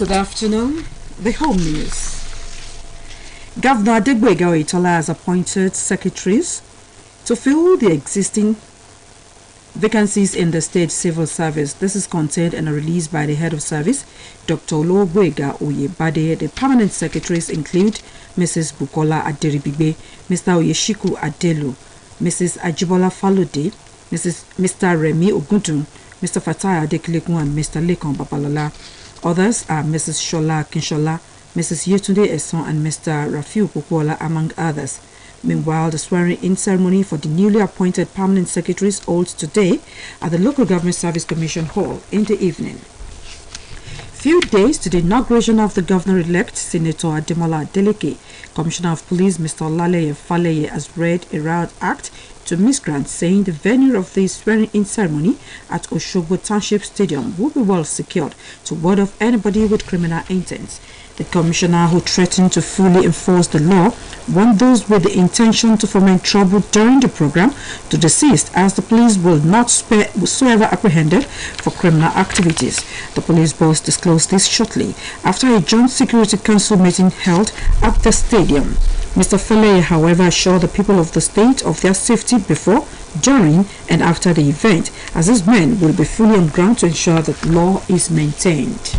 Good afternoon. The home news. Governor Adegboyega Oyetola has appointed secretaries to fill the existing vacancies in the state civil service. This is contained in a release by the head of service, Dr. Oluwagboyega Oyebade. The permanent secretaries include Mrs. Bukola Aderibigbe, Mr. Oyeshiku Adelu, Mrs. Ajibola Falode, Mr. Remi Ogundun, Mr. Fatai Adekilegun, and Mr. Lekan Babalola. Others are Mrs. Shola Kinshola, Mrs. Yetunde Eson, and Mr. Rafiu Kukuola, among others. Meanwhile, the swearing-in ceremony for the newly appointed permanent secretaries holds today at the Local Government Service Commission Hall in the evening. Few days to the inauguration of the governor-elect, Senator Ademola Adeleke, Commissioner of Police Mr. Olaleye Faleye has read a riot act to miscreants, saying the venue of the swearing-in ceremony at Oshogbo Township Stadium will be well secured to ward off anybody with criminal intent. The commissioner, who threatened to fully enforce the law, warned those with the intention to foment trouble during the program to desist, as the police will not spare whosoever apprehended for criminal activities. The police boss disclosed this shortly after a joint security council meeting held at the stadium. Mr. Faleye, however, assured the people of the state of their safety before, during, and after the event, as his men will be fully on ground to ensure that law is maintained.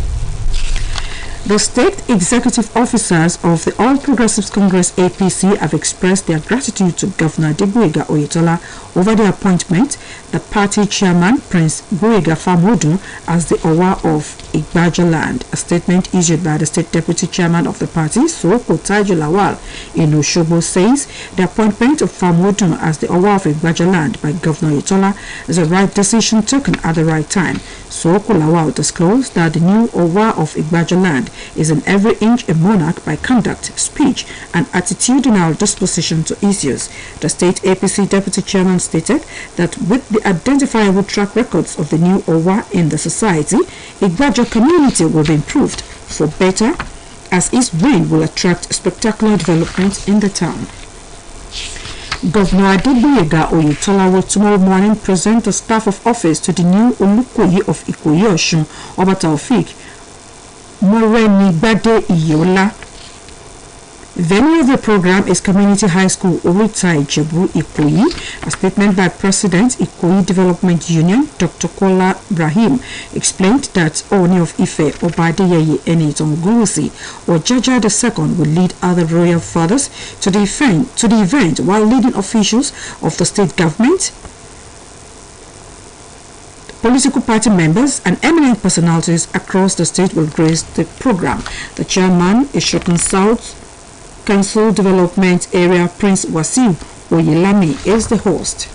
The state executive officers of the All Progressives Congress APC have expressed their gratitude to Governor Adegboyega Oyetola over the appointment the party chairman, Prince Boyega Famodu, as the Owa of Igbaja land. A statement issued by the state deputy chairman of the party, Soko Taiju Lawal, in Oshogbo, says the appointment of Famodu as the Owa of Igbaja land by Governor Oyetola is a right decision taken at the right time. Soko Lawal disclosed that the new Owa of Igbaja land is in every inch a monarch by conduct, speech, and attitudinal disposition to issues. The state APC deputy chairman stated that with the identifiable track records of the new Owa in the society, Igbaja community will be improved for better, as his reign will attract spectacular developments in the town. Governor Adegboyega Oyetola will tomorrow morning present the staff of office to the new Olukoyi of Ikoyi Osun, Oba Taofik Moreni Bade Iyola. Venue of the program is Community High School, Orita Ijebu, Ikoyi. A statement by President Ikoyi Development Union, Dr. Kola Brahim, explained that Oni of Ife, Obadeyeye Eniton Gurusi, or Jaja II will lead other royal fathers to the event, while leading officials of the state government, political party members, and eminent personalities across the state will grace the program. The chairman, Ishokan South Council Development Area, Prince Wasiu Oyelami, is the host.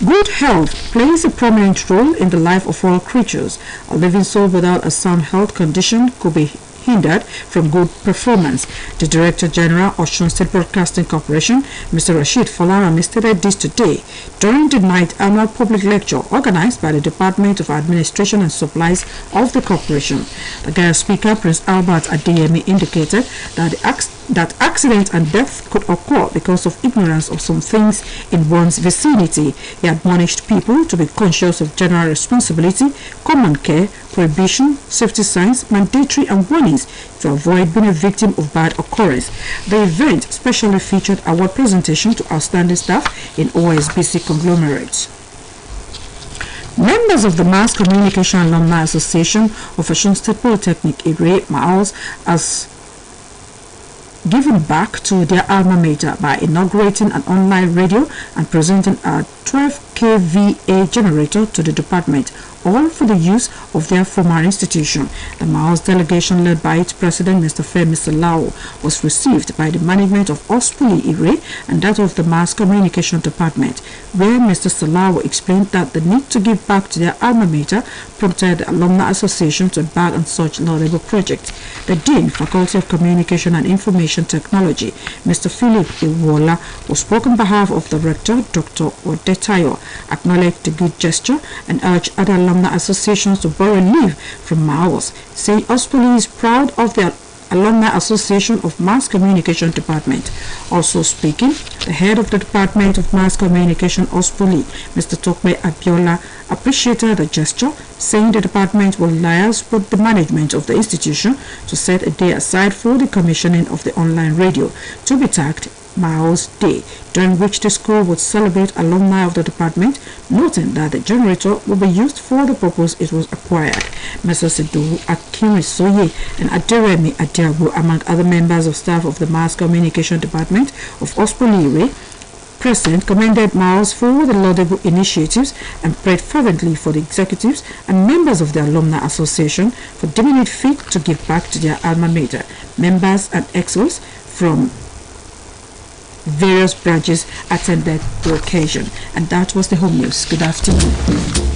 Good health plays a prominent role in the life of all creatures. A living soul without a sound health condition could be hindered from good performance. The Director General of Osun State Broadcasting Corporation, Mr. Rashid Folaran, stated this today during the 9th annual public lecture organized by the Department of Administration and Supplies of the corporation. The guest speaker, Prince Albert Adeyemi, indicated that accident and death could occur because of ignorance of some things in one's vicinity. He admonished people to be conscious of general responsibility, common care, prohibition, safety signs, mandatory and warnings to avoid being a victim of bad occurrence. The event specially featured award presentation to outstanding staff in OSBC conglomerates. Members of the Mass Communication Alumni Association of Osun State Polytechnic Ire Maos as given back to their alma mater by inaugurating an online radio and presenting a 12 kVA generator to the department, all for the use of their former institution. The Maos delegation, led by its president, Mr. Femi Salao, was received by the management of Ospuli Ire and that of the Mass Communication Department, where Mr. Salao explained that the need to give back to their alma mater prompted the Alumni Association to embark on such laudable project. The Dean, Faculty of Communication and Information Technology, Mr. Philip Iwola, who spoke on behalf of the Rector, Dr. Odetayo, acknowledged the good gesture and urged other alumni associations to borrow leave from Maos, saying Ospuli is proud of their Alumni Association of Mass Communication Department. Also speaking, the head of the Department of Mass Communication, OSBC, Mr. Tokme Abiola, appreciated the gesture, saying the department will liaise with the management of the institution to set a day aside for the commissioning of the online radio, to be tagged Miles Day, during which the school would celebrate alumni of the department, noting that the generator will be used for the purpose it was acquired. Mr. Sidu Akimisoye and Aderemi Adiabu, among other members of staff of the Mass Communication Department of OSBC present, commended Miles for the laudable initiatives and prayed fervently for the executives and members of the Alumni Association for deeming it fit to give back to their alma mater. Members and experts from various branches attended the occasion. And that was the home news. Good afternoon.